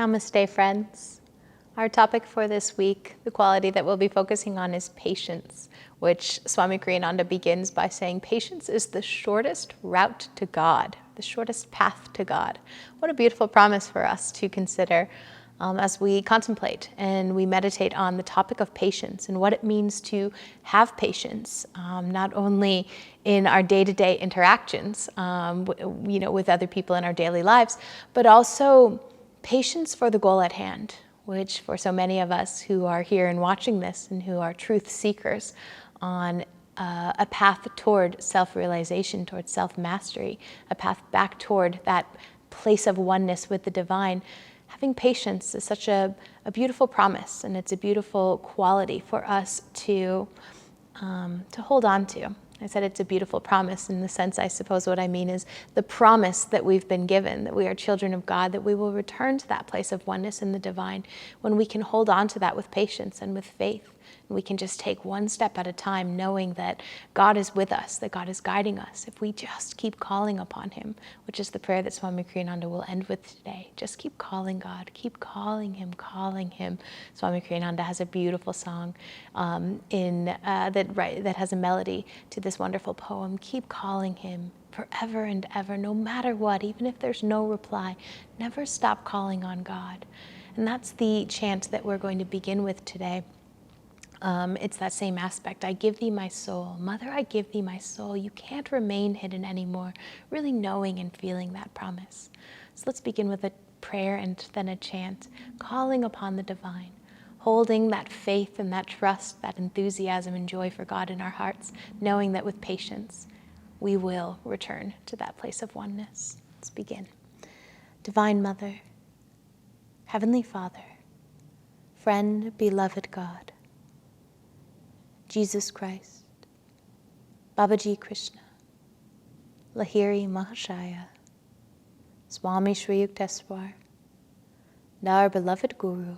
Namaste, friends. Our topic for this week, the quality that we'll be focusing on, is patience, which Swami Kriyananda begins by saying patience is the shortest route to God, the shortest path to God. What a beautiful promise for us to consider as we contemplate and we meditate on the topic of patience and what it means to have patience, not only in our day-to-day interactions, with other people in our daily lives, but also patience for the goal at hand, which for so many of us who are here and watching this and who are truth seekers on a path toward self-realization, toward self-mastery, a path back toward that place of oneness with the divine. Having patience is such a beautiful promise, and it's a beautiful quality for us to hold on to. I said it's a beautiful promise in the sense, I suppose what I mean is the promise that we've been given, that we are children of God, that we will return to that place of oneness in the divine when we can hold on to that with patience and with faith. And we can just take one step at a time, knowing that God is with us, that God is guiding us. If we just keep calling upon Him, which is the prayer that Swami Kriyananda will end with today. Just keep calling God, keep calling Him, calling Him. Swami Kriyananda has a beautiful song that has a melody to this wonderful poem. Keep calling Him forever and ever, no matter what, even if there's no reply. Never stop calling on God. And that's the chant that we're going to begin with today. It's that same aspect. I give thee my soul. Mother, I give thee my soul. You can't remain hidden anymore. Really knowing and feeling that promise. So let's begin with a prayer and then a chant, calling upon the divine, holding that faith and that trust, that enthusiasm and joy for God in our hearts, knowing that with patience, we will return to that place of oneness. Let's begin. Divine Mother, Heavenly Father, friend, beloved God, Jesus Christ, Babaji Krishna, Lahiri Mahashaya, Swami Shri Yukteswar, and our beloved Guru,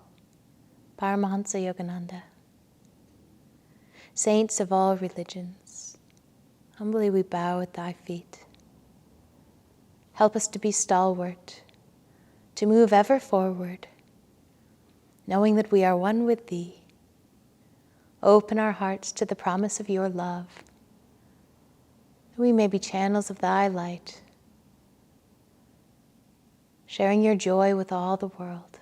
Paramahansa Yogananda, saints of all religions, humbly we bow at thy feet. Help us to be stalwart, to move ever forward, knowing that we are one with thee. Open our hearts to the promise of your love, that we may be channels of thy light, sharing your joy with all the world.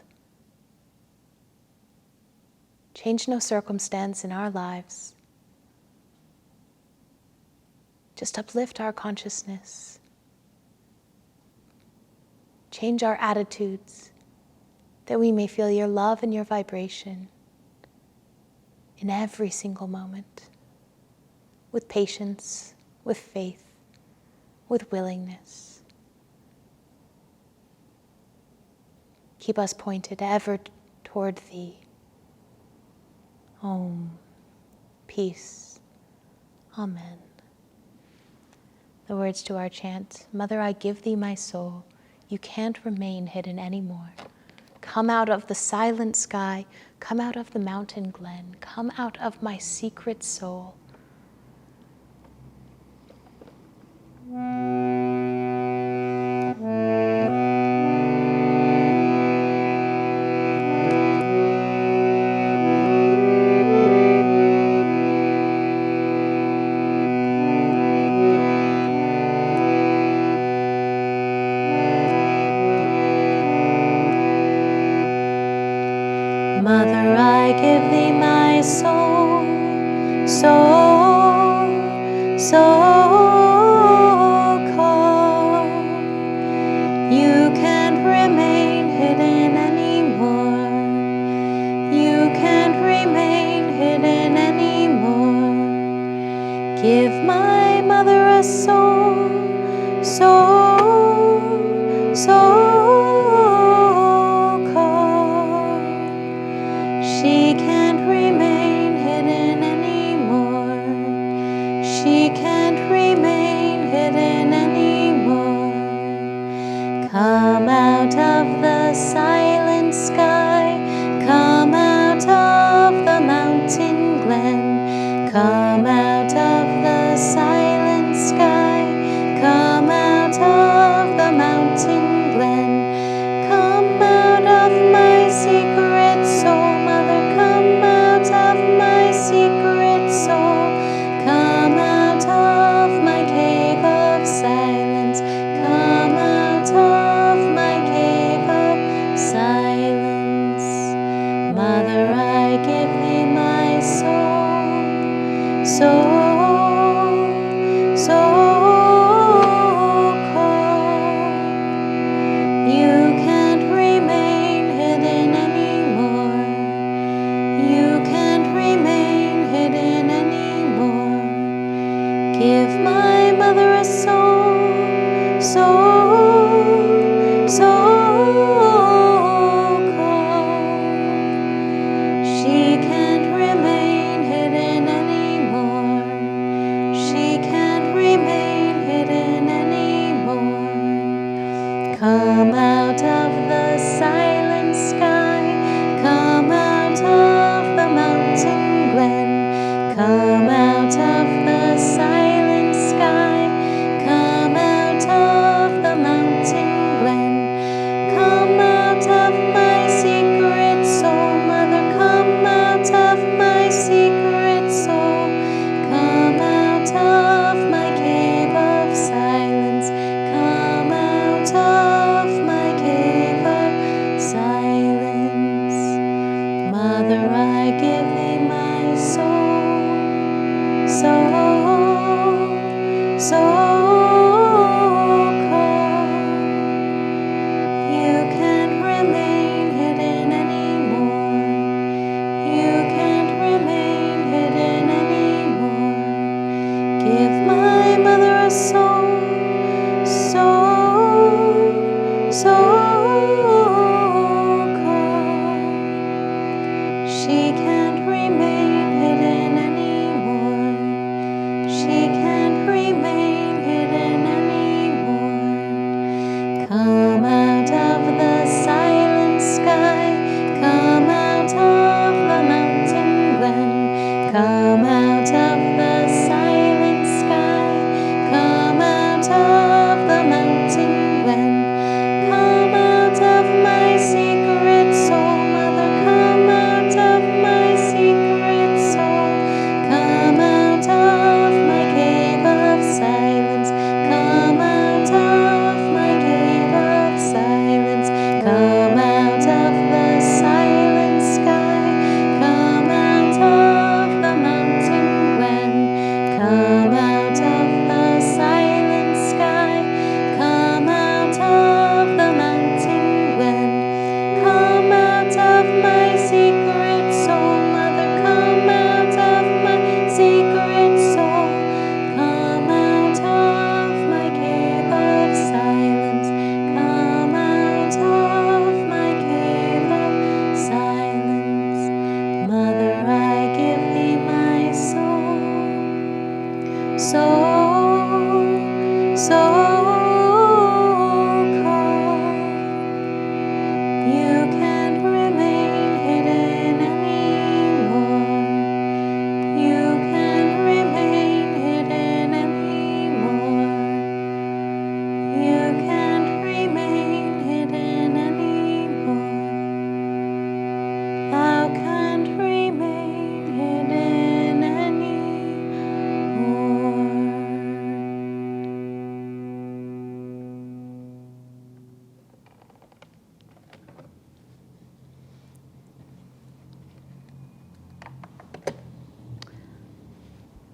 Change no circumstance in our lives. Just uplift our consciousness. Change our attitudes, that we may feel your love and your vibration in every single moment, with patience, with faith, with willingness. Keep us pointed ever toward thee. Om. Peace. Amen. The words to our chant, Mother, I give thee my soul. You can't remain hidden anymore. Come out of the silent sky, come out of the mountain glen, come out of my secret soul. Mother, I give thee my soul, soul, soul, come. You can't remain hidden anymore. You can't remain hidden anymore. Give my mother a soul, soul, soul. She can't remain hidden anymore. She can't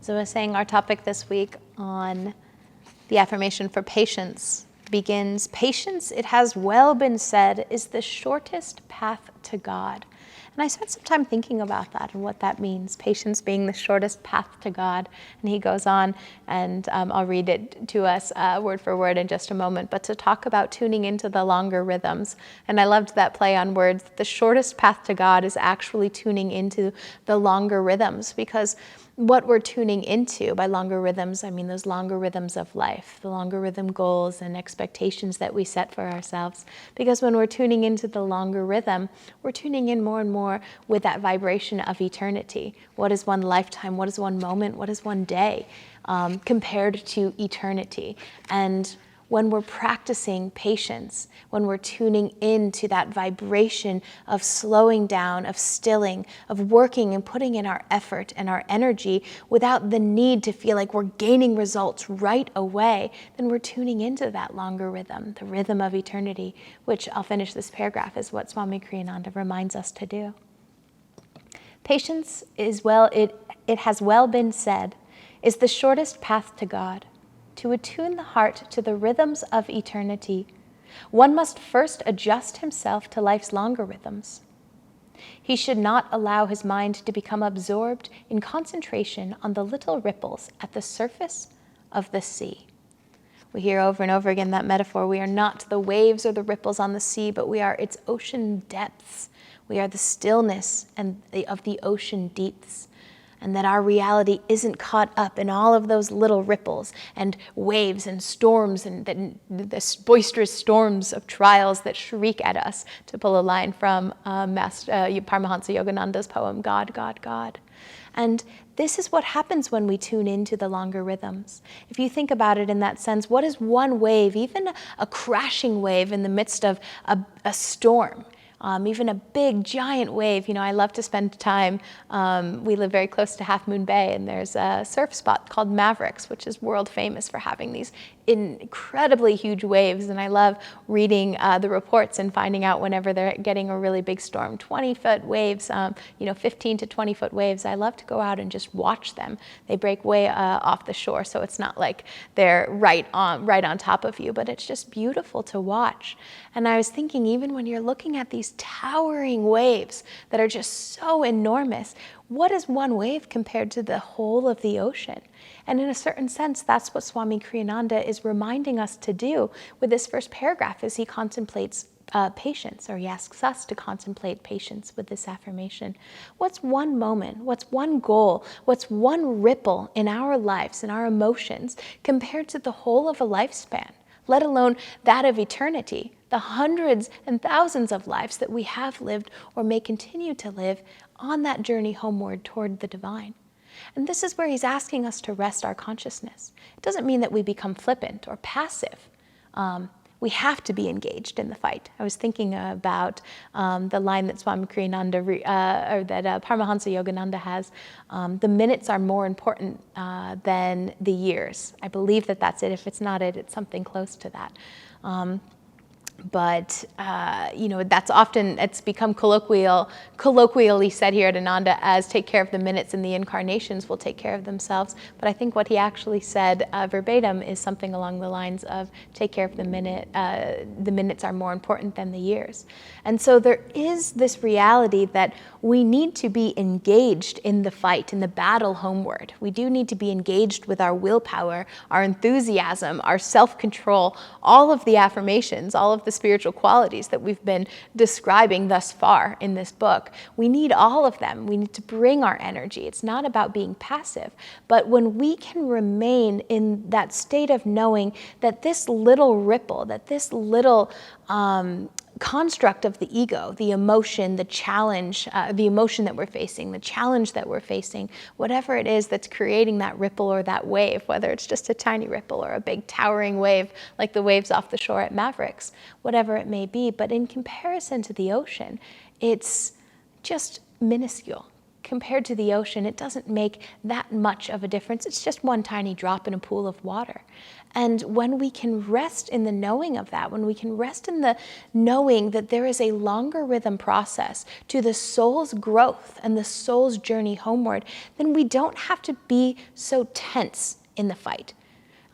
So I was saying our topic this week on the affirmation for patience begins, patience, it has well been said, is the shortest path to God. And I spent some time thinking about that and what that means, patience being the shortest path to God. And he goes on, and I'll read it to us word for word in just a moment, but to talk about tuning into the longer rhythms. And I loved that play on words. The shortest path to God is actually tuning into the longer rhythms, because what we're tuning into by longer rhythms, I mean those longer rhythms of life, the longer rhythm goals and expectations that we set for ourselves. Because when we're tuning into the longer rhythm, we're tuning in more and more with that vibration of eternity. What is one lifetime? What is one moment? What is one day compared to eternity? And when we're practicing patience, when we're tuning into that vibration of slowing down, of stilling, of working and putting in our effort and our energy without the need to feel like we're gaining results right away, then we're tuning into that longer rhythm, the rhythm of eternity, which I'll finish this paragraph is what Swami Kriyananda reminds us to do. Patience is it has well been said, is the shortest path to God. To attune the heart to the rhythms of eternity, one must first adjust himself to life's longer rhythms. He should not allow his mind to become absorbed in concentration on the little ripples at the surface of the sea. We hear over and over again that metaphor. We are not the waves or the ripples on the sea, but we are its ocean depths. We are the stillness of the ocean deeps. And that our reality isn't caught up in all of those little ripples and waves and storms and the boisterous storms of trials that shriek at us, to pull a line from Paramahansa Yogananda's poem, God, God, God. And this is what happens when we tune into the longer rhythms. If you think about it in that sense, what is one wave, even a crashing wave in the midst of a storm? Even a big, giant wave. You know, I love to spend time, we live very close to Half Moon Bay, and there's a surf spot called Mavericks, which is world famous for having these incredibly huge waves. And I love reading the reports and finding out whenever they're getting a really big storm, 20-foot waves, 15 to 20-foot waves. I love to go out and just watch them. They break way off the shore, so it's not like they're right on top of you, but it's just beautiful to watch. And I was thinking, even when you're looking at these towering waves that are just so enormous, what is one wave compared to the whole of the ocean? And in a certain sense, that's what Swami Kriyananda is reminding us to do with this first paragraph as he contemplates patience, or he asks us to contemplate patience with this affirmation. What's one moment? What's one goal? What's one ripple in our lives, in our emotions, compared to the whole of a lifespan, let alone that of eternity, the hundreds and thousands of lives that we have lived or may continue to live on that journey homeward toward the divine. And this is where he's asking us to rest our consciousness. It doesn't mean that we become flippant or passive. We have to be engaged in the fight. I was thinking about the line that Swami Kriyananda, or that Paramahansa Yogananda has, the minutes are more important than the years. I believe that that's it. If it's not it, it's something close to that. But that's often, it's become colloquially said here at Ananda as take care of the minutes and the incarnations will take care of themselves. But I think what he actually said verbatim is something along the lines of take care of the minutes are more important than the years. And so there is this reality that we need to be engaged in the fight, in the battle homeward. We do need to be engaged with our willpower, our enthusiasm, our self-control, all of the affirmations, all of the spiritual qualities that we've been describing thus far in this book. We need all of them. We need to bring our energy. It's not about being passive, but when we can remain in that state of knowing that this little ripple, that this little construct of the ego, the emotion, the challenge, the emotion that we're facing, the challenge that we're facing, whatever it is that's creating that ripple or that wave, whether it's just a tiny ripple or a big towering wave like the waves off the shore at Mavericks, whatever it may be, but in comparison to the ocean, it's just minuscule compared to the ocean, it doesn't make that much of a difference. It's just one tiny drop in a pool of water. And when we can rest in the knowing of that, when we can rest in the knowing that there is a longer rhythm process to the soul's growth and the soul's journey homeward, then we don't have to be so tense in the fight.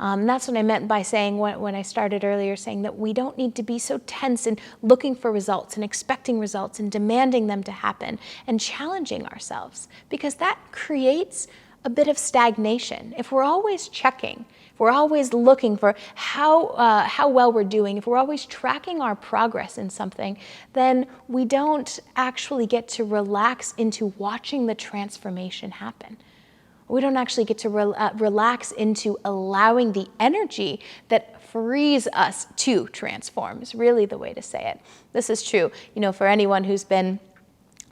That's what I meant by saying when I started earlier, saying that we don't need to be so tense and looking for results and expecting results and demanding them to happen and challenging ourselves, because that creates a bit of stagnation. If we're always checking, if we're always looking for how well we're doing, if we're always tracking our progress in something, then we don't actually get to relax into watching the transformation happen. We don't actually get to relax into allowing the energy that frees us to transform, is really the way to say it. This is true, for anyone who's been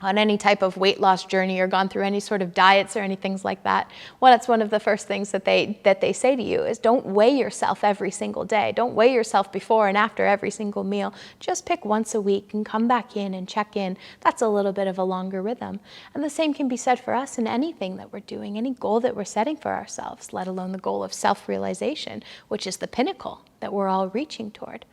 on any type of weight loss journey or gone through any sort of diets or anything like that. Well, that's one of the first things that they say to you is don't weigh yourself every single day. Don't weigh yourself before and after every single meal. Just pick once a week and come back in and check in. That's a little bit of a longer rhythm. And the same can be said for us in anything that we're doing, any goal that we're setting for ourselves, let alone the goal of self-realization, which is the pinnacle that we're all reaching toward.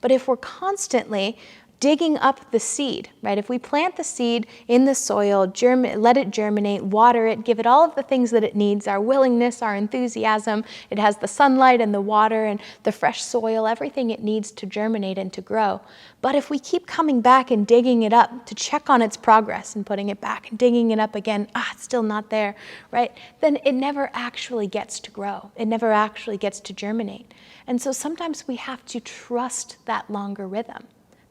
But if we're constantly digging up the seed, right? If we plant the seed in the soil, let it germinate, water it, give it all of the things that it needs, our willingness, our enthusiasm, it has the sunlight and the water and the fresh soil, everything it needs to germinate and to grow. But if we keep coming back and digging it up to check on its progress and putting it back and digging it up again, it's still not there, right? Then it never actually gets to grow. It never actually gets to germinate. And so sometimes we have to trust that longer rhythm.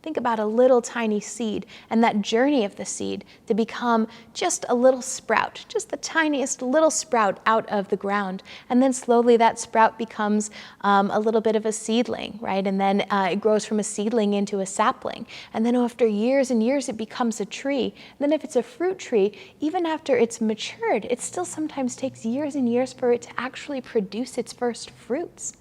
Think about a little tiny seed and that journey of the seed to become just a little sprout, just the tiniest little sprout out of the ground. And then slowly that sprout becomes a little bit of a seedling, right? And then it grows from a seedling into a sapling. And then after years and years, it becomes a tree. And then if it's a fruit tree, even after it's matured, it still sometimes takes years and years for it to actually produce its first fruits.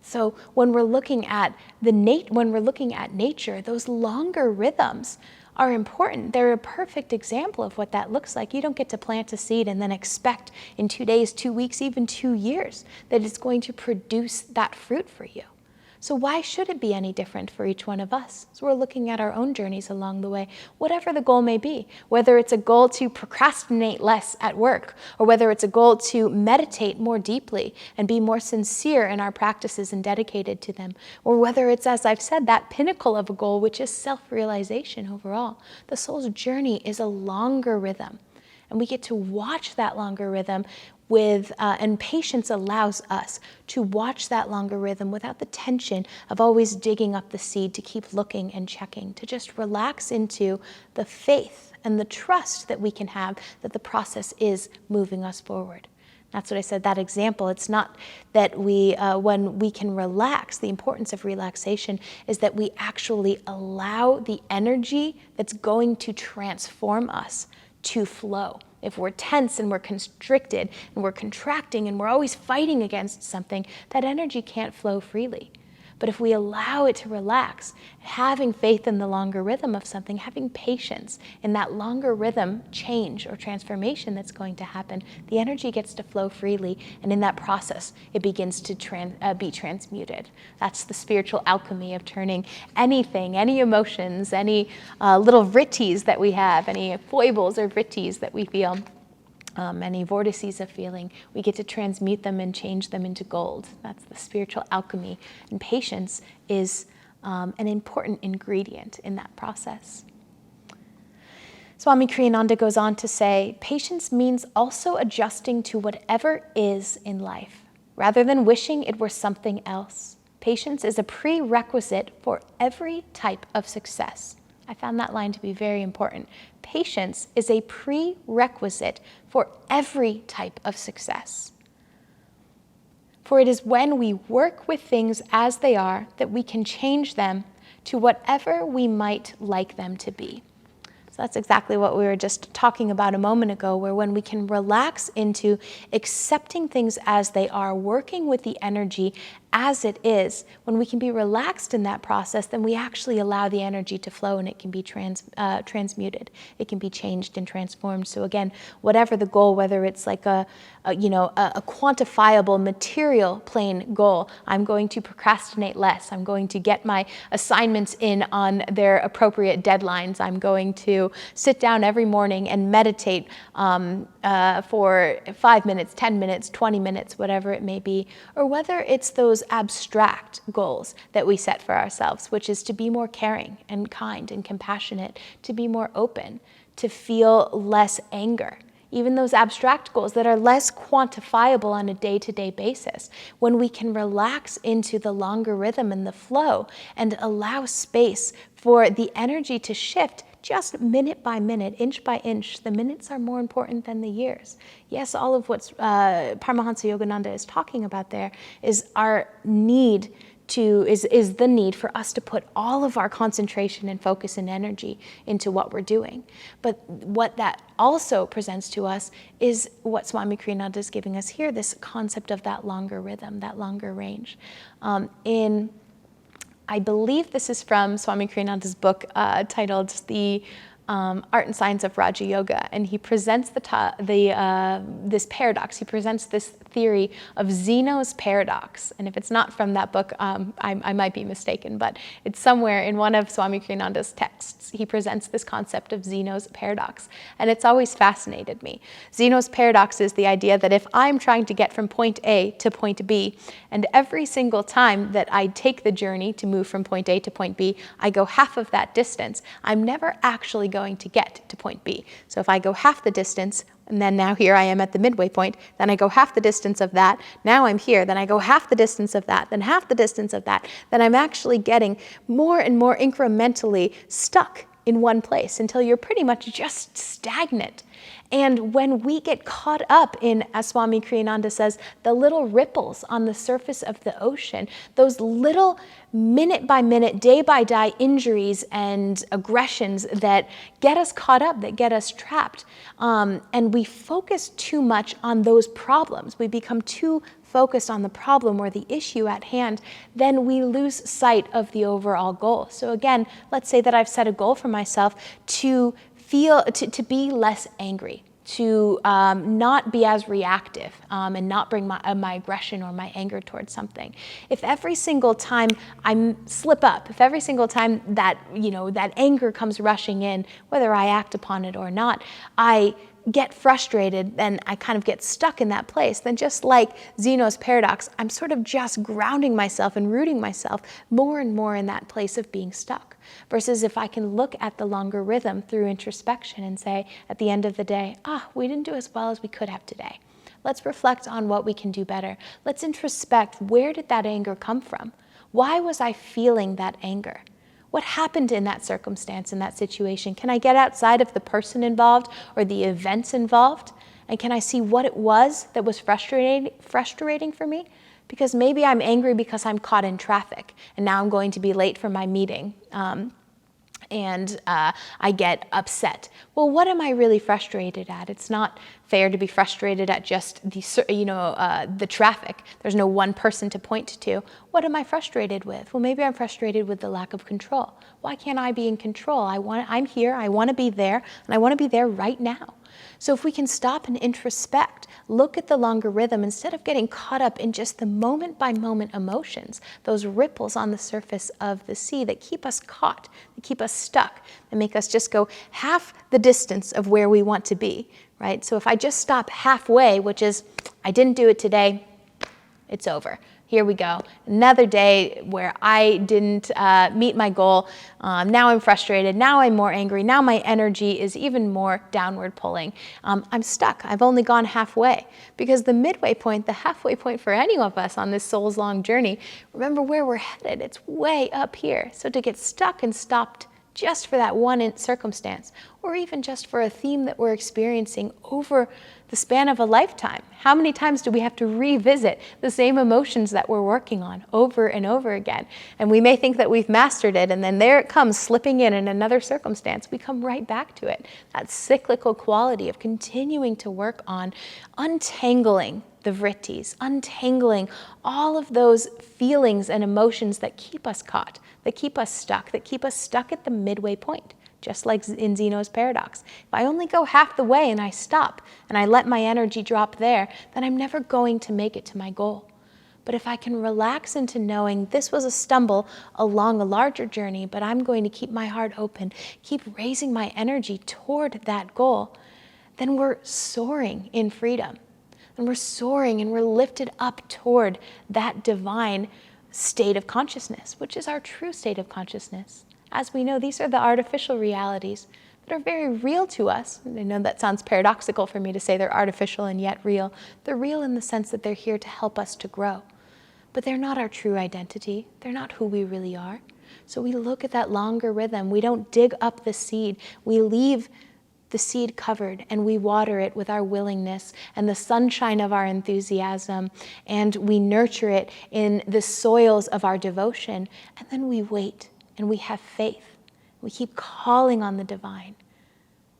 So when we're looking at nature, those longer rhythms are important. They're a perfect example of what that looks like. You don't get to plant a seed and then expect in 2 days, 2 weeks, even 2 years that it's going to produce that fruit for you. So why should it be any different for each one of us? So we're looking at our own journeys along the way, whatever the goal may be, whether it's a goal to procrastinate less at work, or whether it's a goal to meditate more deeply and be more sincere in our practices and dedicated to them, or whether it's, as I've said, that pinnacle of a goal, which is self-realization overall. The soul's journey is a longer rhythm, and we get to watch that longer rhythm and patience allows us to watch that longer rhythm without the tension of always digging up the seed to keep looking and checking, to just relax into the faith and the trust that we can have that the process is moving us forward. That's what I said, that example. It's not that when we can relax, the importance of relaxation is that we actually allow the energy that's going to transform us to flow. If we're tense and we're constricted and we're contracting and we're always fighting against something, that energy can't flow freely. But if we allow it to relax, having faith in the longer rhythm of something, having patience in that longer rhythm change or transformation that's going to happen, the energy gets to flow freely, and in that process, it begins to be transmuted. That's the spiritual alchemy of turning anything, any emotions, any little vrittis that we have, any foibles or vrittis that we feel, any vortices of feeling, we get to transmute them and change them into gold. That's the spiritual alchemy. And patience is an important ingredient in that process. Swami Kriyananda goes on to say, patience means also adjusting to whatever is in life, rather than wishing it were something else. Patience is a prerequisite for every type of success. I found that line to be very important. Patience is a prerequisite for every type of success. For it is when we work with things as they are that we can change them to whatever we might like them to be. So that's exactly what we were just talking about a moment ago, where when we can relax into accepting things as they are, working with the energy as it is, when we can be relaxed in that process, then we actually allow the energy to flow and it can be transmuted. It can be changed and transformed. So again, whatever the goal, whether it's like a quantifiable material plane goal, I'm going to procrastinate less. I'm going to get my assignments in on their appropriate deadlines. I'm going to sit down every morning and meditate for 5 minutes, 10 minutes, 20 minutes, whatever it may be. Or whether it's those abstract goals that we set for ourselves, which is to be more caring and kind and compassionate, to be more open, to feel less anger. Even those abstract goals that are less quantifiable on a day-to-day basis, when we can relax into the longer rhythm and the flow and allow space for the energy to shift just minute by minute, inch by inch. The minutes are more important than the years. Yes, all of what Paramahansa Yogananda is talking about there is our need is the need for us to put all of our concentration and focus and energy into what we're doing. But what that also presents to us is what Swami Kriyananda is giving us here, this concept of that longer rhythm, that longer range. I believe this is from Swami Kriyananda's book titled The Art and Science of Raja Yoga, and he presents this paradox. He presents this theory of Zeno's paradox, and if it's not from that book, I might be mistaken, but it's somewhere in one of Swami Kriyananda's texts. He presents this concept of Zeno's paradox, and it's always fascinated me. Zeno's paradox is the idea that if I'm trying to get from point A to point B, and every single time that I take the journey to move from point A to point B, I go half of that distance, I'm never actually going to get to point B. So if I go half the distance, and then now here I am at the midway point, then I go half the distance of that, now I'm here, then I go half the distance of that, then half the distance of that, then I'm actually getting more and more incrementally stuck in one place until you're pretty much just stagnant. And when we get caught up in, as Swami Kriyananda says, the little ripples on the surface of the ocean, those little minute by minute, day by day injuries and aggressions that get us caught up, that get us trapped, and we focus too much on those problems, we become too focused on the problem or the issue at hand, then we lose sight of the overall goal. So again, let's say that I've set a goal for myself to be less angry, to not be as reactive and not bring my aggression or my anger towards something. If every single time I slip up, if every single time that that anger comes rushing in, whether I act upon it or not, I get frustrated and I kind of get stuck in that place, then just like Zeno's paradox, I'm sort of just grounding myself and rooting myself more and more in that place of being stuck. Versus if I can look at the longer rhythm through introspection and say, at the end of the day, we didn't do as well as we could have today. Let's reflect on what we can do better. Let's introspect, where did that anger come from? Why was I feeling that anger? What happened in that circumstance, in that situation? Can I get outside of the person involved or the events involved? And can I see what it was that was frustrating for me? Because maybe I'm angry because I'm caught in traffic and now I'm going to be late for my meeting. And I get upset. Well, what am I really frustrated at? It's not fair to be frustrated at just the traffic. There's no one person to point to. What am I frustrated with? Well, maybe I'm frustrated with the lack of control. Why can't I be in control? I'm here, I want to be there, and I want to be there right now. So if we can stop and introspect, look at the longer rhythm, instead of getting caught up in just the moment-by-moment emotions, those ripples on the surface of the sea that keep us caught, that keep us stuck, that make us just go half the distance of where we want to be, right? So if I just stop halfway, which is, I didn't do it today, it's over. Here we go. Another day where I didn't meet my goal. Now I'm frustrated. Now I'm more angry. Now my energy is even more downward pulling. I'm stuck. I've only gone halfway. Because the midway point, the halfway point for any of us on this soul's long journey, remember where we're headed. It's way up here. So to get stuck and stopped just for that one circumstance, or even just for a theme that we're experiencing over the span of a lifetime. How many times do we have to revisit the same emotions that we're working on over and over again? And we may think that we've mastered it, and then there it comes slipping in another circumstance. We come right back to it. That cyclical quality of continuing to work on untangling the vrittis, untangling all of those feelings and emotions that keep us caught, that keep us stuck at the midway point, just like in Zeno's paradox. If I only go half the way and I stop and I let my energy drop there, then I'm never going to make it to my goal. But if I can relax into knowing this was a stumble along a larger journey, but I'm going to keep my heart open, keep raising my energy toward that goal, then we're soaring in freedom. And we're soaring and we're lifted up toward that divine state of consciousness, which is our true state of consciousness. As we know, these are the artificial realities that are very real to us. And I know that sounds paradoxical for me to say they're artificial and yet real. They're real in the sense that they're here to help us to grow. But they're not our true identity. They're not who we really are. So we look at that longer rhythm. We don't dig up the seed. We leave the seed covered and we water it with our willingness and the sunshine of our enthusiasm, and we nurture it in the soils of our devotion. And then we wait and we have faith. We keep calling on the divine.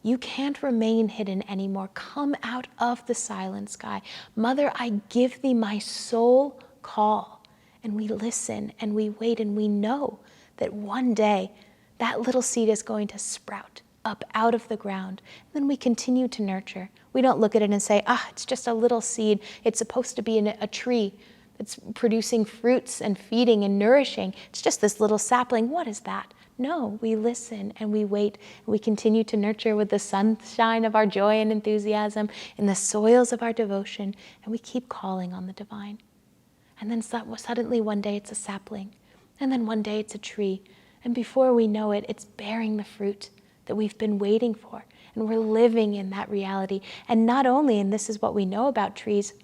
You can't remain hidden anymore. Come out of the silent sky. Mother, I give thee my soul call. And we listen and we wait and we know that one day that little seed is going to sprout up out of the ground. And then we continue to nurture. We don't look at it and say, it's just a little seed. It's supposed to be in a tree that's producing fruits and feeding and nourishing. It's just this little sapling. What is that? No, we listen and we wait. And we continue to nurture with the sunshine of our joy and enthusiasm in the soils of our devotion. And we keep calling on the divine. And then suddenly one day it's a sapling. And then one day it's a tree. And before we know it, it's bearing the fruit that we've been waiting for. And we're living in that reality. And not only, and this is what we know about trees,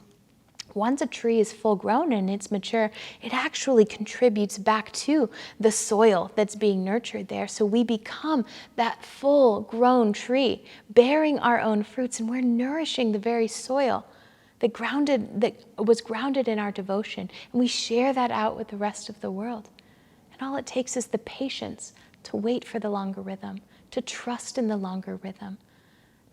once a tree is full grown and it's mature, it actually contributes back to the soil that's being nurtured there. So we become that full grown tree, bearing our own fruits, and we're nourishing the very soil that was grounded in our devotion. And we share that out with the rest of the world. And all it takes is the patience to wait for the longer rhythm, to trust in the longer rhythm,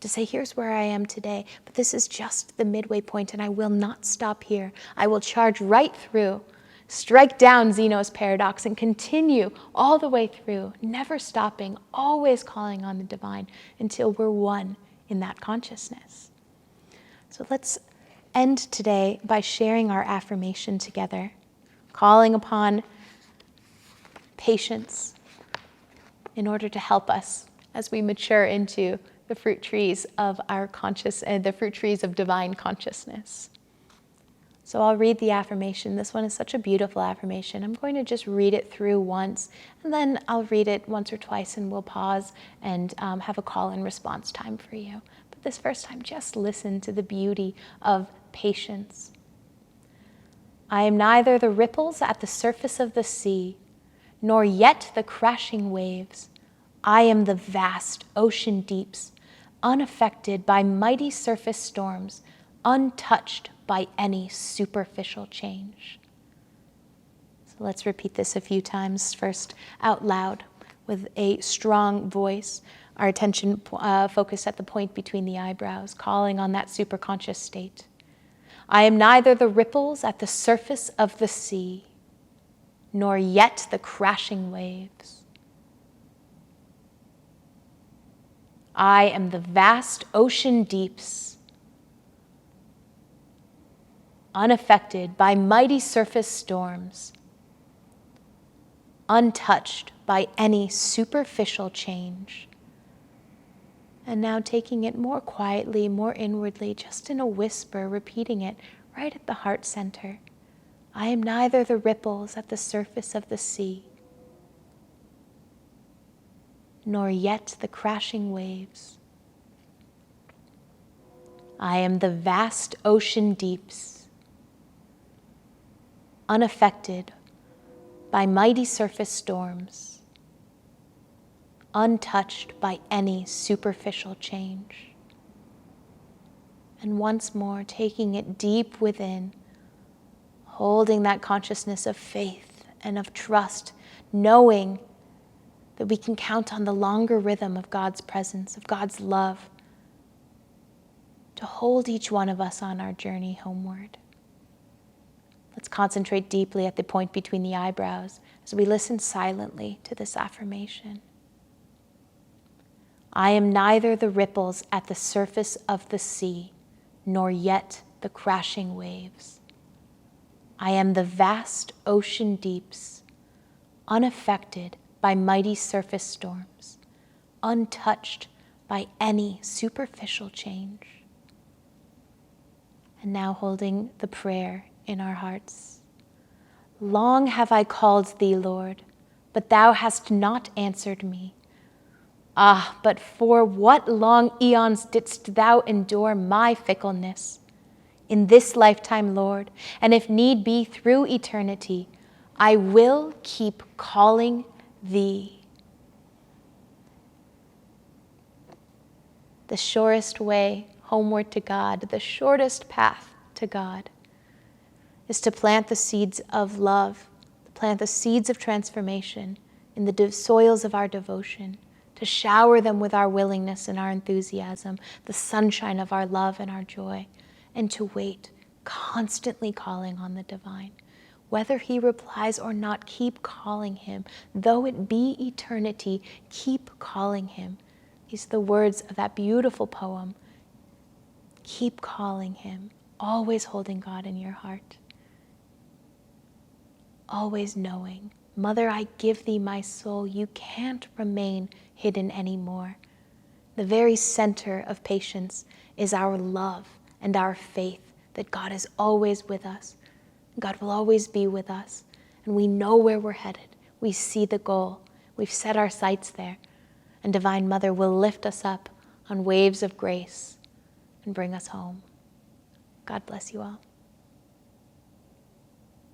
to say, here's where I am today, but this is just the midway point, and I will not stop here. I will charge right through, strike down Zeno's paradox, and continue all the way through, never stopping, always calling on the divine until we're one in that consciousness. So let's end today by sharing our affirmation together, calling upon patience in order to help us as we mature into the fruit trees of our the fruit trees of divine consciousness. So I'll read the affirmation. This one is such a beautiful affirmation. I'm going to just read it through once, and then I'll read it once or twice, and we'll pause and have a call and response time for you. But this first time, just listen to the beauty of patience. I am neither the ripples at the surface of the sea, nor yet the crashing waves. I am the vast ocean deeps, unaffected by mighty surface storms, untouched by any superficial change. So let's repeat this a few times, first out loud with a strong voice, our attention focused at the point between the eyebrows, calling on that superconscious state. I am neither the ripples at the surface of the sea, nor yet the crashing waves. I am the vast ocean deeps, unaffected by mighty surface storms, untouched by any superficial change. And now taking it more quietly, more inwardly, just in a whisper, repeating it right at the heart center. I am neither the ripples at the surface of the sea, nor yet the crashing waves. I am the vast ocean deeps, unaffected by mighty surface storms, untouched by any superficial change. And once more, taking it deep within, holding that consciousness of faith and of trust, knowing that we can count on the longer rhythm of God's presence, of God's love, to hold each one of us on our journey homeward. Let's concentrate deeply at the point between the eyebrows as we listen silently to this affirmation. I am neither the ripples at the surface of the sea, nor yet the crashing waves. I am the vast ocean deeps, unaffected by mighty surface storms, untouched by any superficial change. And now holding the prayer in our hearts. Long have I called thee, Lord, but thou hast not answered me. Ah, but for what long eons didst thou endure my fickleness? In this lifetime, Lord, and if need be through eternity, I will keep calling thee. The surest way homeward to God, the shortest path to God, is to plant the seeds of love, to plant the seeds of transformation in the soils of our devotion, to shower them with our willingness and our enthusiasm, the sunshine of our love and our joy, and to wait, constantly calling on the divine. Whether he replies or not, keep calling him. Though it be eternity, keep calling him. These are the words of that beautiful poem. Keep calling him, always holding God in your heart. Always knowing, Mother, I give thee my soul. You can't remain hidden anymore. The very center of patience is our love and our faith that God is always with us. God will always be with us. And we know where we're headed. We see the goal. We've set our sights there. And Divine Mother will lift us up on waves of grace and bring us home. God bless you all.